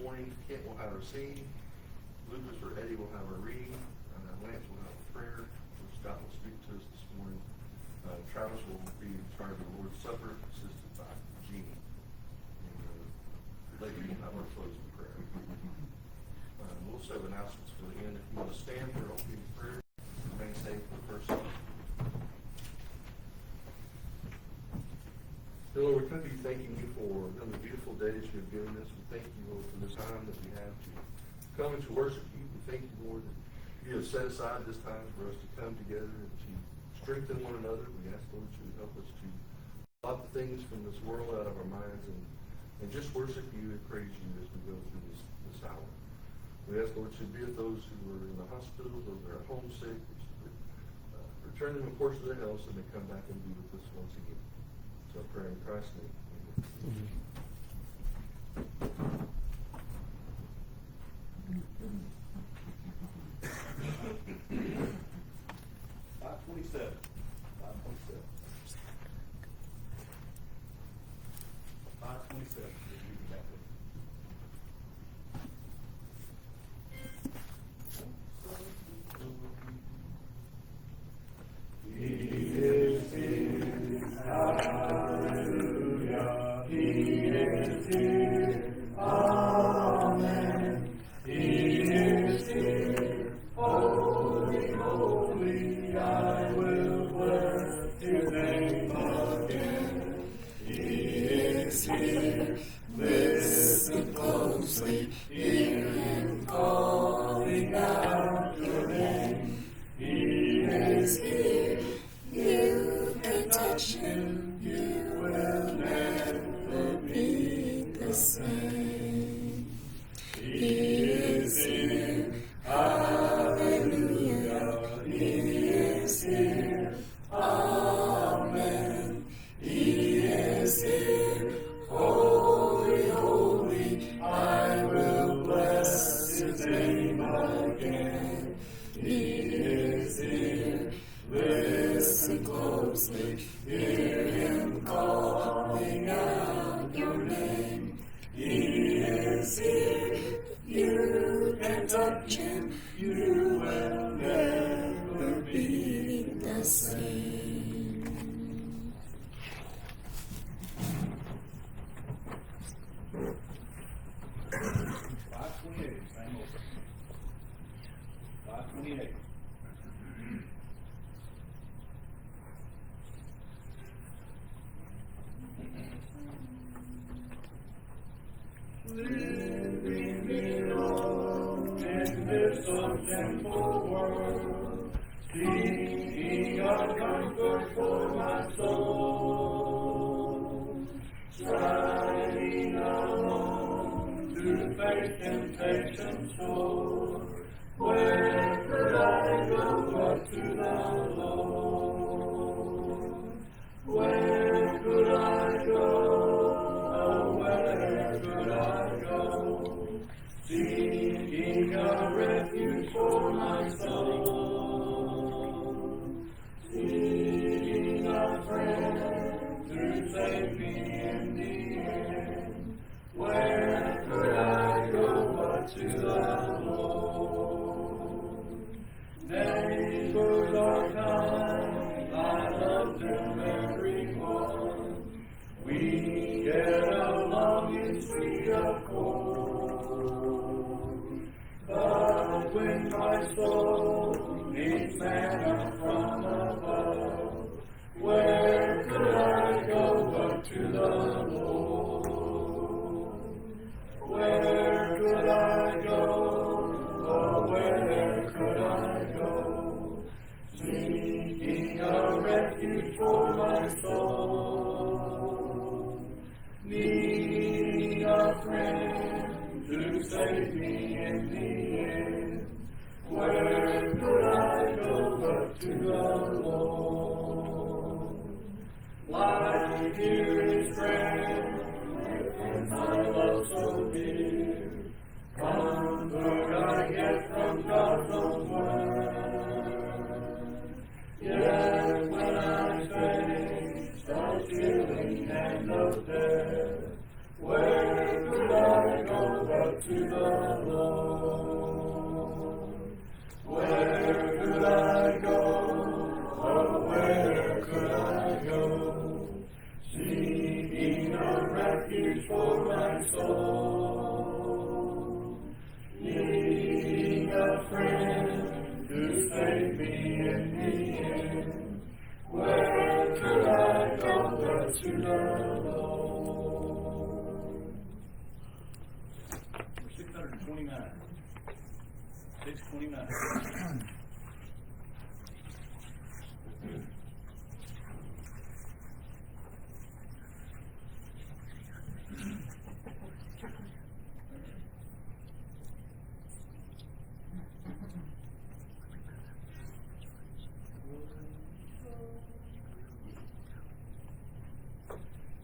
morning. Kent will have our singing. Lucas or Eddie will have our reading. Lance will have a prayer. Scott will speak to us this morning. Travis will be in charge of the Lord's Supper, assisted by Jeannie. And later we'll have our closing prayer. We'll also have announcements for the end. If you want to stand for opening prayer, remain safe for the first time. Dear Lord, we come to you thanking you for another beautiful day that you have given us. We thank you, Lord, for this time that we have to come and to worship you. We thank you, Lord, that you have set aside this time for us to come together and to strengthen one another. We ask, Lord, that you would help us to blot the things from this world out of our minds and just worship you and praise you as we go through this hour. We ask, Lord, to be with those who are in the hospital, those who are homesick, return them a portion of their health and they come back and be with us once again. So I pray in Christ's name. Amen. 527. 527. He is here, hallelujah, He is here, amen, He is here, holy, holy, I will bless His name again. He is here, listen closely, hear Him calling out your name. He is here, you can touch Him, you will never be the same. He is here, hallelujah, He is here, amen. He is here, holy, holy, I will bless His name again. He is here, listen closely, hear Him calling out your name. He is here, you can touch Him, you will never be the same. 528, same over. 528. Living alone in this untemple world, seeking a comfort for my soul, striving alone to face temptation sore. Where could I go but to the Lord? Where could I go? Oh, where could I go? Seeking a refuge for my soul. Seeking a friend to save me in the end. Where could I go but to the Lord? Neighbors are kind, I love them everyone. We get along in sweet accord. But when my soul needs manna from above, where could I go but to the Lord? Where could I go? Oh, where could I go? Seeking a refuge for my soul, needing a friend to save me in the end. Where could I go but to the Lord? Life here is grand, and my love so dear. Comfort I get from God's own word. Yet when I face the killing and of death, where could I go but but to the Lord. Where could I go? Oh, where could I go? Seeking a refuge for my soul. Needing a friend to save me in the end. Where could I go but to the Lord? 629. 629.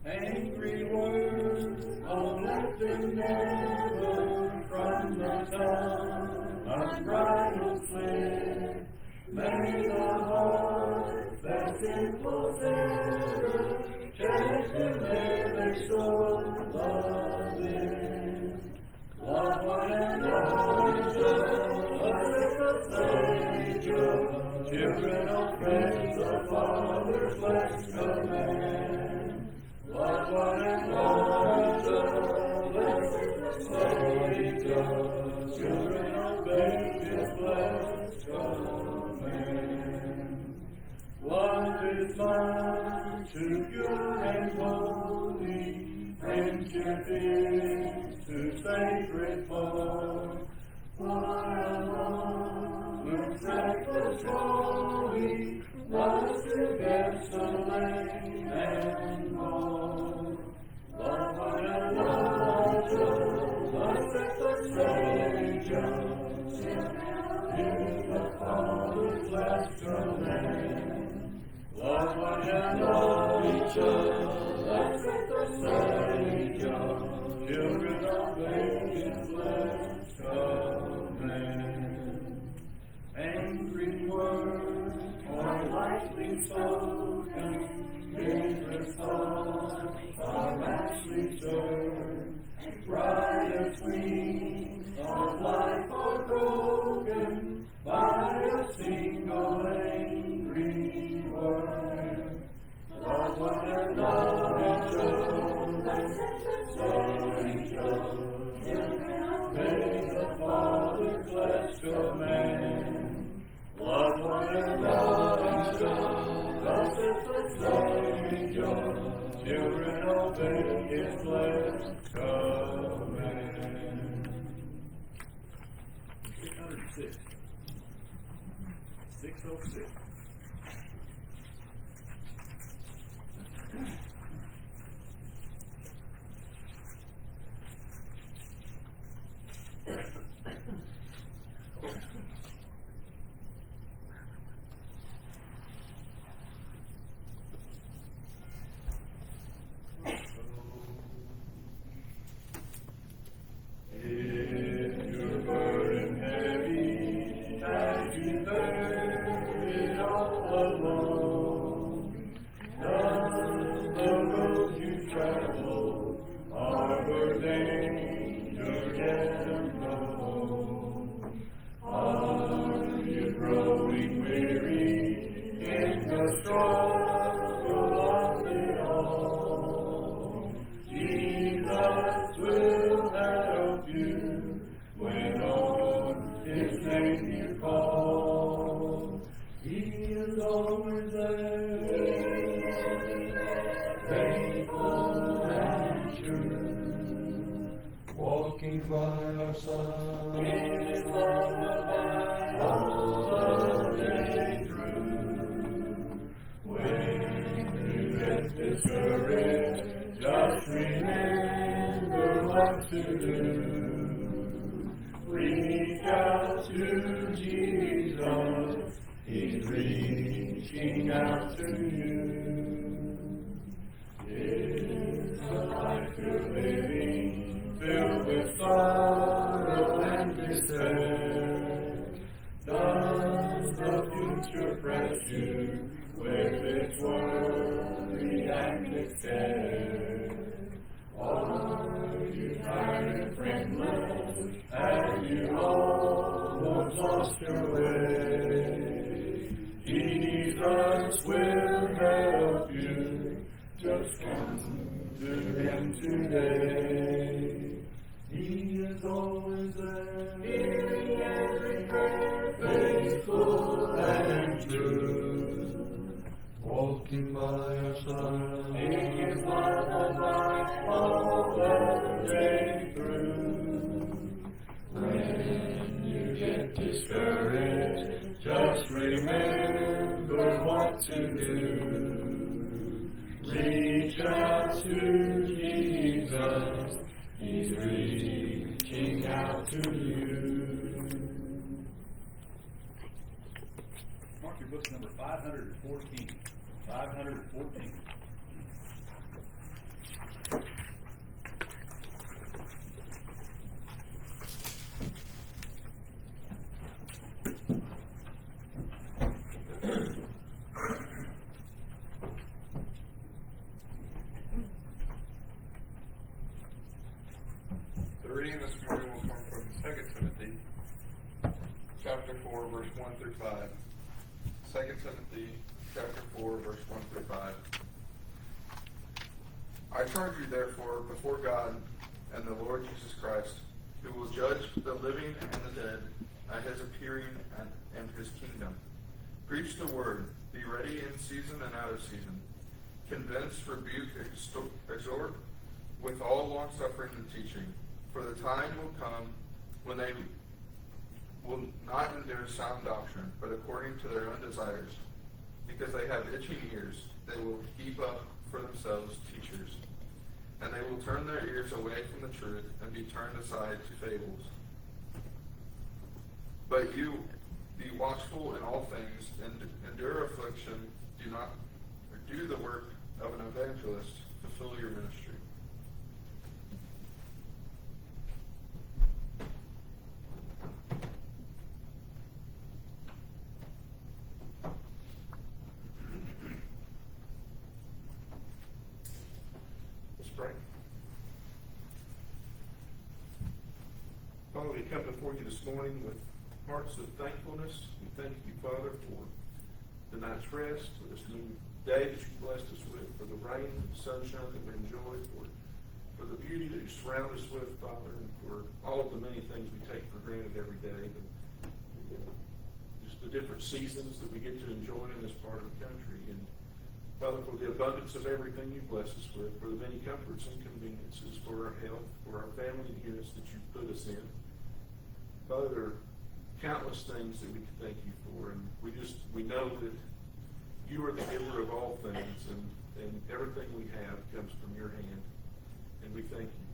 Angry words, oh, let them never from the tongue unbridled slip. May the heart that's in full error check to their soul loving. Love one another, like the Savior, children of friends, the Father's blessed command. Love one another, blessed the Savior, children obey His blessed command. Love is mine, to pure and holy, friendship is to sacred far. For along the trackless folly, lost against the lane and more. Love one another, blessed the Savior, in the Father's last command. Love one another, blessed the Savior, children obey His blessed command. Angry words are lightly spoken, dangerous thoughts are rashly stirred. Brightest wings of life are broken by a single angry word. Love one another, Savior, obey the Father's blessed command. Love one another, blessed the Savior, children obey His blessed command. 606. 606. If your burden heavy, as you bear it all alone, does the road you travel harbor danger yet unknown? Are you growing weary in the struggle of it all? Jesus will help you when on His name you call. He is always there, faithful and true, walking by our side. In His love abide all the day through. When you get discouraged, just remember what to do. Reach out to Jesus, He's reaching out to you. It's a life you're living, filled with sorrow and despair. Does the future press you with its worry and its care? Are you tired and friendless? lost your way. Jesus will help you. Just come to Him today. He is always there, hearing every prayer, faithful and true. Walking by our side, in His love abide all the day through. When you get discouraged, just remember what to do. Reach out to Jesus. He's reaching out to you. Mark your book number 514. 514. The reading this morning will come from 2 Timothy, chapter 4, verse 1 through 5. 2 Timothy, chapter 4, verse 1 through 5. I charge you therefore before God and the Lord Jesus Christ, who will judge the living and the dead at His appearing and His kingdom. Preach the word, be ready in season and out of season. Convince, rebuke, exhort with all longsuffering and teaching. For the time will come when they will not endure sound doctrine, but according to their own desires. Because they have itching ears, they will heap up for themselves teachers. And they will turn their ears away from the truth and be turned aside to fables. But you be watchful in all things, and endure affliction. Do the work of an evangelist. Fulfill your ministry. Father, we come before you this morning with hearts of thankfulness. We thank you, Father, for the night's rest, for this new day that you blessed us with, for the rain and the sunshine that we enjoy, for the beauty that you surround us with, Father, and for all of the many things we take for granted every day. Just the different seasons that we get to enjoy in this part of the country. And Father, for the abundance of everything you bless us with, for the many comforts and conveniences, for our health, for our family units that you put us in. Father, there are countless things that we can thank you for, and we know that you are the giver of all things, and everything we have comes from your hand, and we thank you.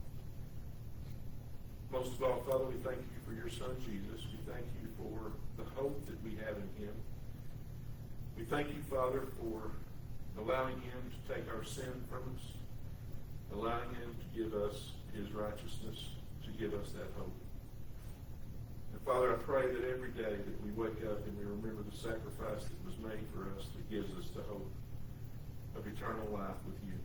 Most of all, Father, we thank you for your Son, Jesus. We thank you for the hope that we have in him. We thank you, Father, for allowing him to take our sin from us, allowing him to give us his righteousness, to give us that hope. And Father, I pray that every day that we wake up and we remember the sacrifice that was made for us that gives us the hope of eternal life with you.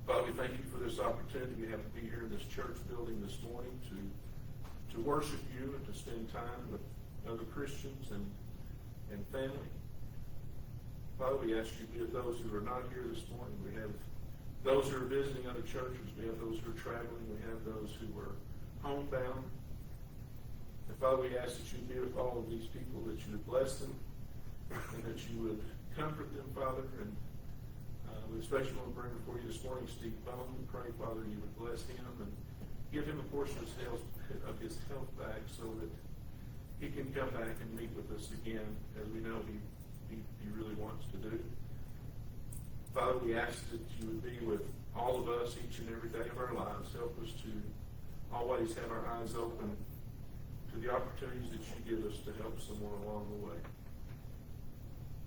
Father, we thank you for this opportunity we have to be here in this church building this morning to worship you and to spend time with other Christians and family. Father, we ask you to be with those who are not here this morning. We have those who are visiting other churches. We have those who are traveling. We have those who are homebound. And Father, we ask that you be with all of these people, that you would bless them, and that you would comfort them, Father. And we especially want to bring before you this morning Steve Bone. We pray, Father, you would bless him and give him a portion of his health back so that he can come back and meet with us again, as we know he really wants to do. Father, we ask that you would be with all of us each and every day of our lives. Help us to always have our eyes open to the opportunities that you give us to help someone along the way.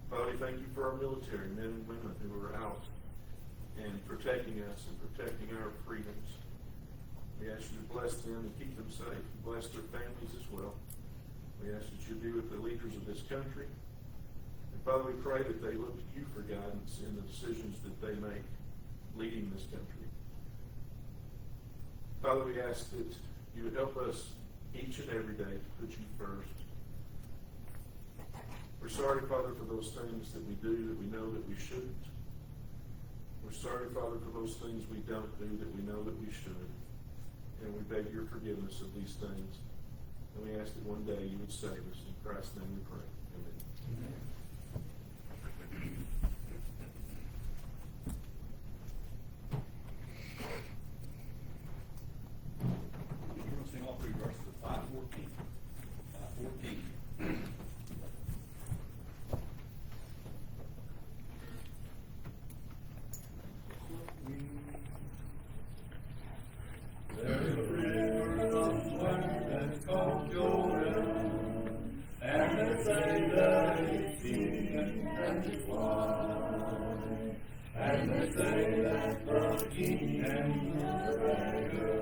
Father, we thank you for our military men and women who are out and protecting us and protecting our freedoms. We ask you to bless them and keep them safe. Bless their families as well. We ask that you be with the leaders of this country. And Father, we pray that they look to you for guidance in the decisions that they make leading this country. Father, we ask that you would help us each and every day to put you first. We're sorry, Father, for those things that we do that we know that we shouldn't. We're sorry, Father, for those things we don't do that we know that we should. And we beg your forgiveness of these things. And we ask that one day you would save us. In Christ's name we pray. Amen. Amen. We're going to sing all three verses of 514. 514. There's a river somewhere that's called Jordan, and they say that it's deep and it's wide, and they say that the king and the beggar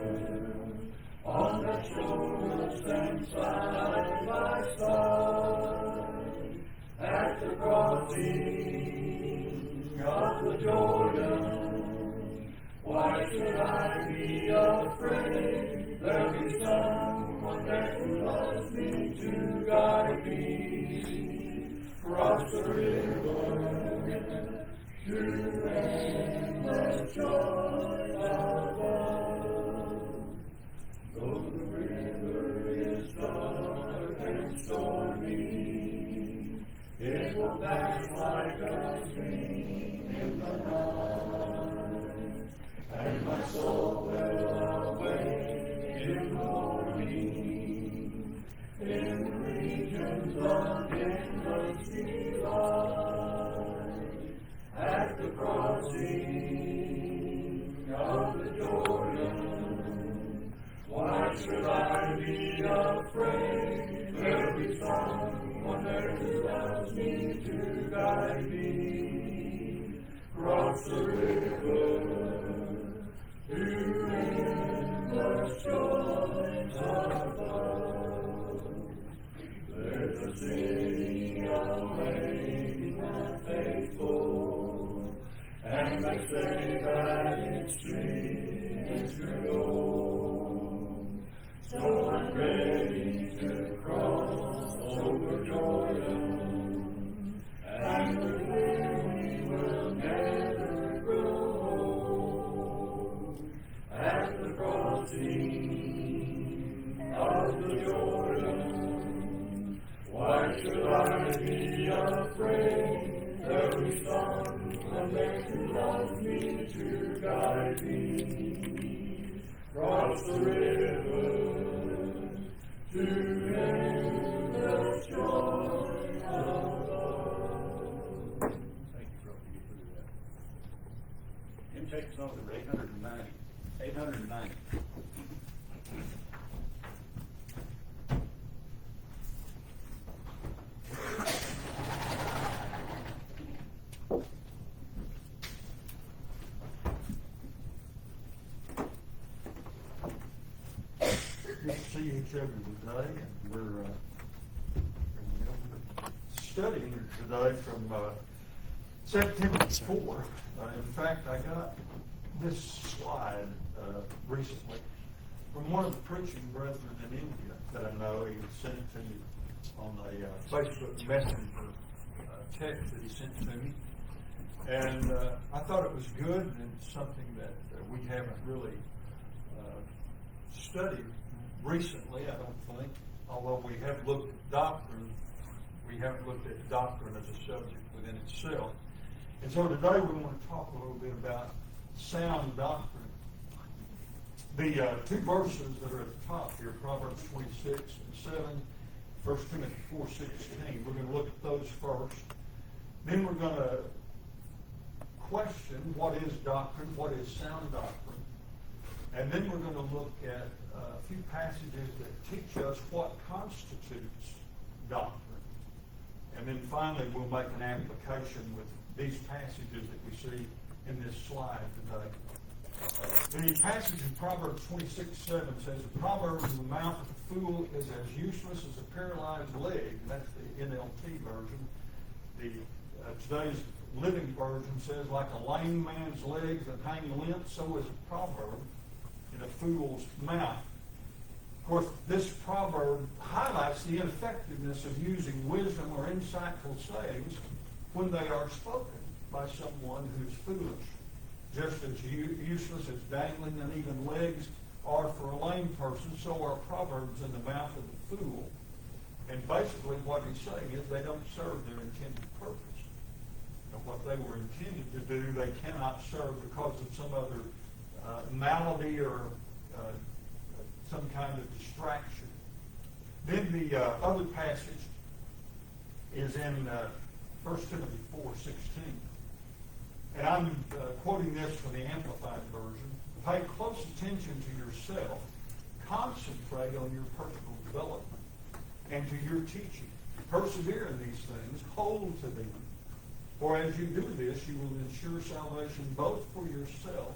on that shore stand side by side at the crossing of the Jordan. Why should I be afraid? There'll be someone there who loves me to guide me. Cross the river to endless joy above. Though the river is dark and stormy, it will pass like a stream in the night. And my soul will awake in the morning, in the regions of endless delight, at the crossing of the Jordan. Why should I be afraid? There'll be someone there who loves me to guide me. Cross the river to endless joys above. There's a city awaiting the faithful, and they say that its streets grow. So I'm ready to cross over Jordan, and the weary will never grow. At the crossing of the Jordan, why should I be afraid? There'll be someone there who loves me to guide me. Cross the river to endless joy above. Thank you, brother. You get through that. Him take us on to 890. 890. Good to see each other today, and we're studying today from September 4. In fact, I got this slide recently from one of the preaching brethren in India that I know. He sent it to me on a Facebook Messenger text that he sent to me. And I thought it was good, and it's something that we haven't really studied recently, I don't think. Although we have looked at doctrine, we haven't looked at doctrine as a subject within itself. And so today we want to talk a little bit about sound doctrine. The two verses that are at the top here, Proverbs 26 and 7, 1 Timothy 4:16, we're going to look at those first. Then we're going to question what is doctrine, what is sound doctrine. And then we're going to look at a few passages that teach us what constitutes doctrine. And then finally we'll make an application with these passages that we see in this slide today. The passage in Proverbs 26:7 says, "The proverb in the mouth of a fool is as useless as a paralyzed leg." That's the NLT version. The today's Living Version says, "Like a lame man's legs that hang limp, so is a proverb in a fool's mouth." Of course, this proverb highlights the ineffectiveness of using wisdom or insightful sayings when they are spoken by someone who's foolish. Just as useless as dangling uneven legs are for a lame person, so are proverbs in the mouth of the fool. And basically what he's saying is they don't serve their intended purpose. And what they were intended to do, they cannot serve because of some other malady or some kind of distraction. Then the other passage is in 1 Timothy 4:16. And I'm quoting this from the Amplified Version. Pay close attention to yourself. Concentrate on your personal development and to your teaching. Persevere in these things. Hold to them. For as you do this, you will ensure salvation both for yourself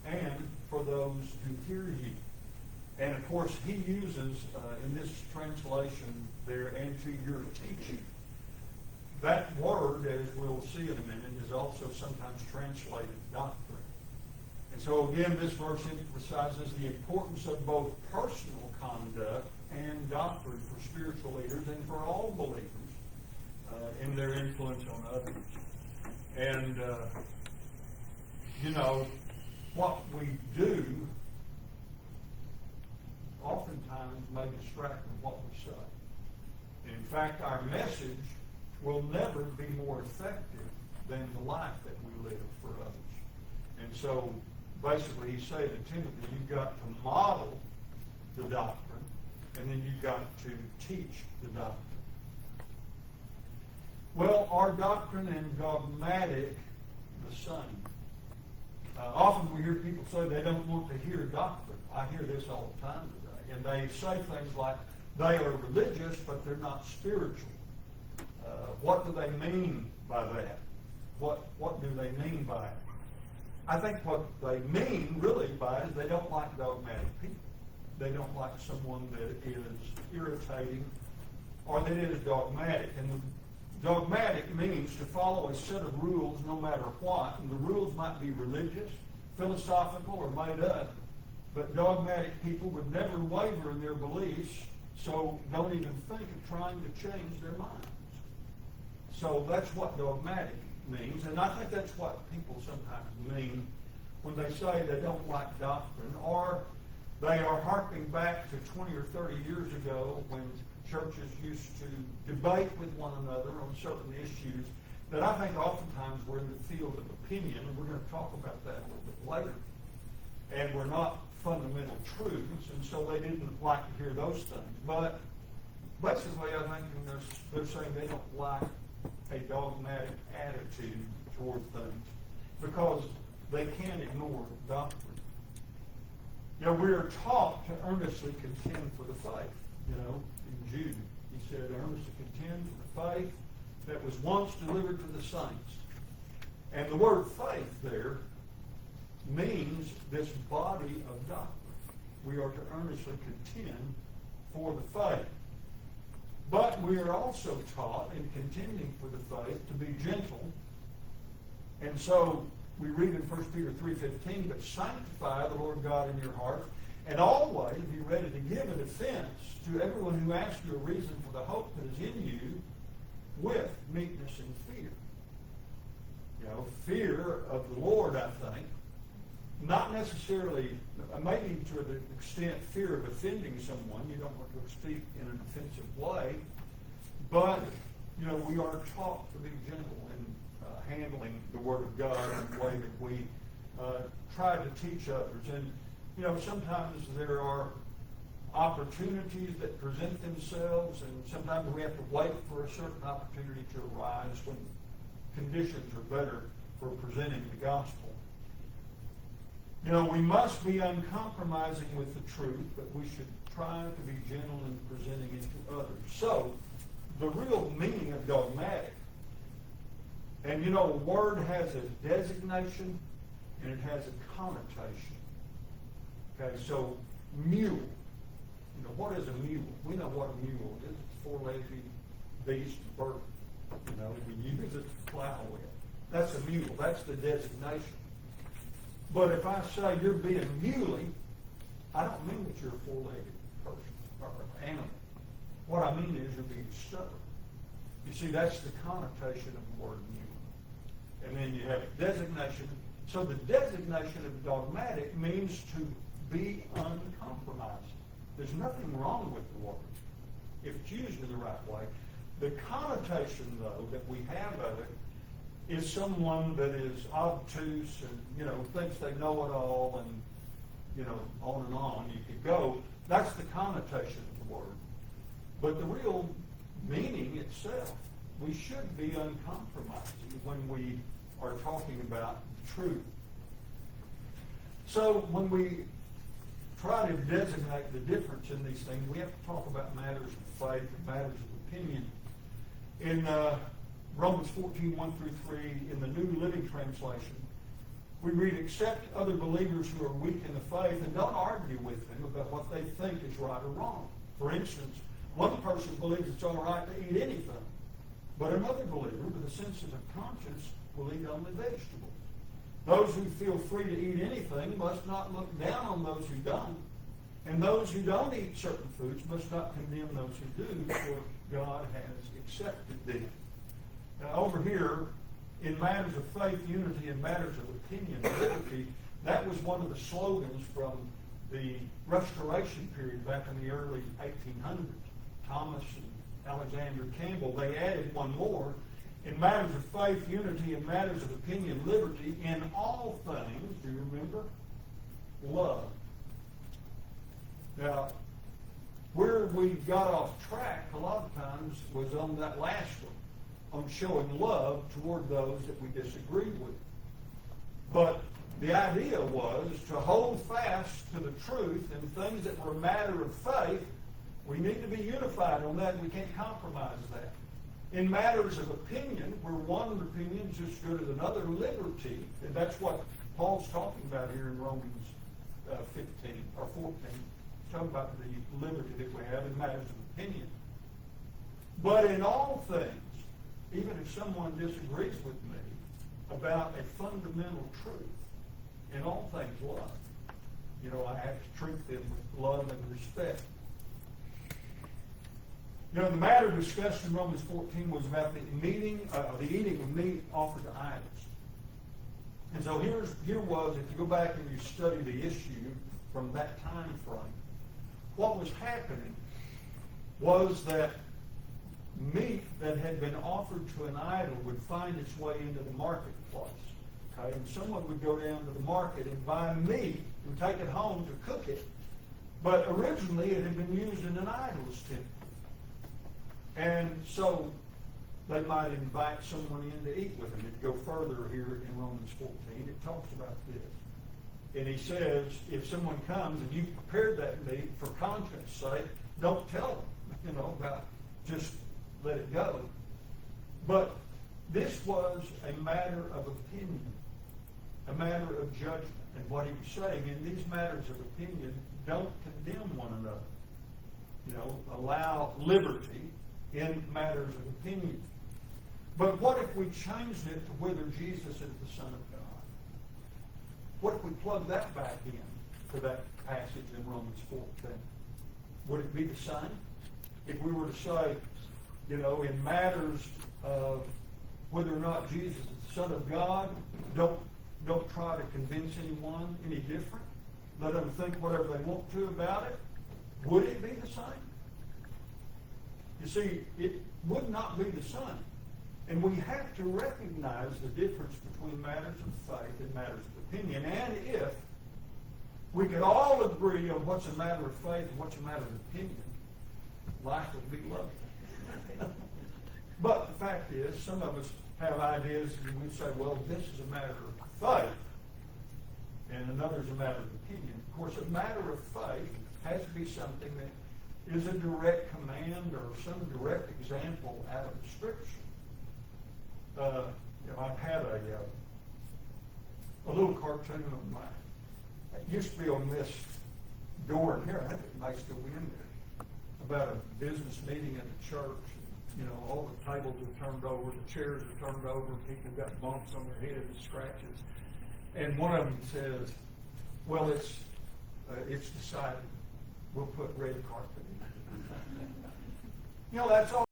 and for those who hear you. And of course, he uses in this translation there, and to your teaching. That word, as we'll see in a minute, is also sometimes translated doctrine. And so again, this verse emphasizes the importance of both personal conduct and doctrine for spiritual leaders and for all believers in their influence on others. And, what we do oftentimes may distract from what we say. In fact, our message will never be more effective than the life that we live for others. And so, basically, he's saying to Timothy, you've got to model the doctrine, and then you've got to teach the doctrine. Well, are doctrine and dogmatic the same? Often we hear people say they don't want to hear doctrine. I hear this all the time today. And they say things like, they are religious, but they're not spiritual. What do they mean by that? What do they mean by it? I think what they mean really by it is they don't like dogmatic people. They don't like someone that is irritating or that is dogmatic. And dogmatic means to follow a set of rules no matter what. And the rules might be religious, philosophical, or made up. But dogmatic people would never waver in their beliefs, so don't even think of trying to change their minds. So that's what dogmatic means, and I think that's what people sometimes mean when they say they don't like doctrine, or they are harking back to 20 or 30 years ago when churches used to debate with one another on certain issues that I think oftentimes were in the field of opinion, and we're going to talk about that a little bit later, and were not fundamental truths, and so they didn't like to hear those things. But basically, I think they're saying they don't like a dogmatic attitude toward things because they can't ignore doctrine. We are taught to earnestly contend for the faith. In Jude, he said, earnestly contend for the faith that was once delivered to the saints. And the word faith there means this body of doctrine. We are to earnestly contend for the faith. But we are also taught in contending for the faith to be gentle. And so we read in 1 Peter 3:15, but sanctify the Lord God in your heart, and always be ready to give a defense to everyone who asks you a reason for the hope that is in you with meekness and fear. Fear of the Lord, I think. Not necessarily, maybe to the extent fear of offending someone. You don't want to speak in an offensive way. But, we are taught to be gentle in handling the Word of God in the way that we try to teach others. And, sometimes there are opportunities that present themselves, and sometimes we have to wait for a certain opportunity to arise when conditions are better for presenting the gospel. We must be uncompromising with the truth, but we should try to be gentle in presenting it to others. So, the real meaning of dogmatic, and a word has a designation and it has a connotation. Okay, so mule. What is a mule? We know what a mule is. It's a four-legged beast, bird. We use it to plow with. That's a mule. That's the designation. But if I say you're being muley, I don't mean that you're four-legged. person or animal. What I mean is you're being stubborn. You see, that's the connotation of the word new. And then you have designation. So the designation of dogmatic means to be uncompromising. There's nothing wrong with the word if it's used in the right way. The connotation, though, that we have of it is someone that is obtuse and, thinks they know it all and, on and on. You could go. That's the connotation of the word. But the real meaning itself, we should be uncompromising when we are talking about the truth. So when we try to designate the difference in these things, we have to talk about matters of faith and matters of opinion. In Romans 14, 1 through 3, in the New Living Translation, we read, accept other believers who are weak in the faith and don't argue with them about what they think is right or wrong. For instance, one person believes it's all right to eat anything, but another believer with a sensitive conscience will eat only vegetables. Those who feel free to eat anything must not look down on those who don't. And those who don't eat certain foods must not condemn those who do, for God has accepted them. Now, over here, in matters of faith, unity, and matters of opinion, liberty, that was one of the slogans from the Restoration period back in the early 1800s. Thomas and Alexander Campbell, they added one more. In matters of faith, unity, and matters of opinion, liberty, in all things, do you remember? Love. Now, where we got off track a lot of times was on that last one, on showing love toward those that we disagreed with. But the idea was to hold fast to the truth and things that were a matter of faith. We need to be unified on that, and we can't compromise that. In matters of opinion, where one opinion is as good as another, liberty, and that's what Paul's talking about here in Romans 15 or 14. He's talking about the liberty that we have in matters of opinion. But in all things, even if someone disagrees with me about a fundamental truth, in all things love. I have to treat them with love and respect. The matter discussed in Romans 14 was about the eating of meat offered to idols. And so here was, if you go back and you study the issue from that time frame, what was happening was that meat that had been offered to an idol would find its way into the marketplace. Okay? And someone would go down to the market and buy meat and take it home to cook it. But originally it had been used in an idol's temple. And so they might invite someone in to eat with them. And to go further here in Romans 14, it talks about this. And he says, if someone comes and you've prepared that meat for conscience sake, don't tell them, about just let it go. But this was a matter of opinion, a matter of judgment. And what he was saying, in these matters of opinion, don't condemn one another. Allow liberty in matters of opinion. But what if we changed it to whether Jesus is the Son of God? What if we plug that back in to that passage in Romans 14? Would it be the same? If we were to say, in matters of whether or not Jesus is the Son of God, don't try to convince anyone any different. Let them think whatever they want to about it. Would it be the same? You see, it would not be the same. And we have to recognize the difference between matters of faith and matters of opinion. And if we could all agree on what's a matter of faith and what's a matter of opinion, life would be lovely. But the fact is, some of us have ideas and we say, well, this is a matter of faith and another is a matter of opinion. Of course, a matter of faith has to be something that is a direct command or some direct example out of the Scripture. I've had a little cartoon of mine. It used to be on this door in here. I think it might still be in there. About a business meeting at the church. All the tables are turned over, the chairs are turned over, people got bumps on their head and scratches. And one of them says, well, it's decided. we'll put red carpet in. You know, that's all.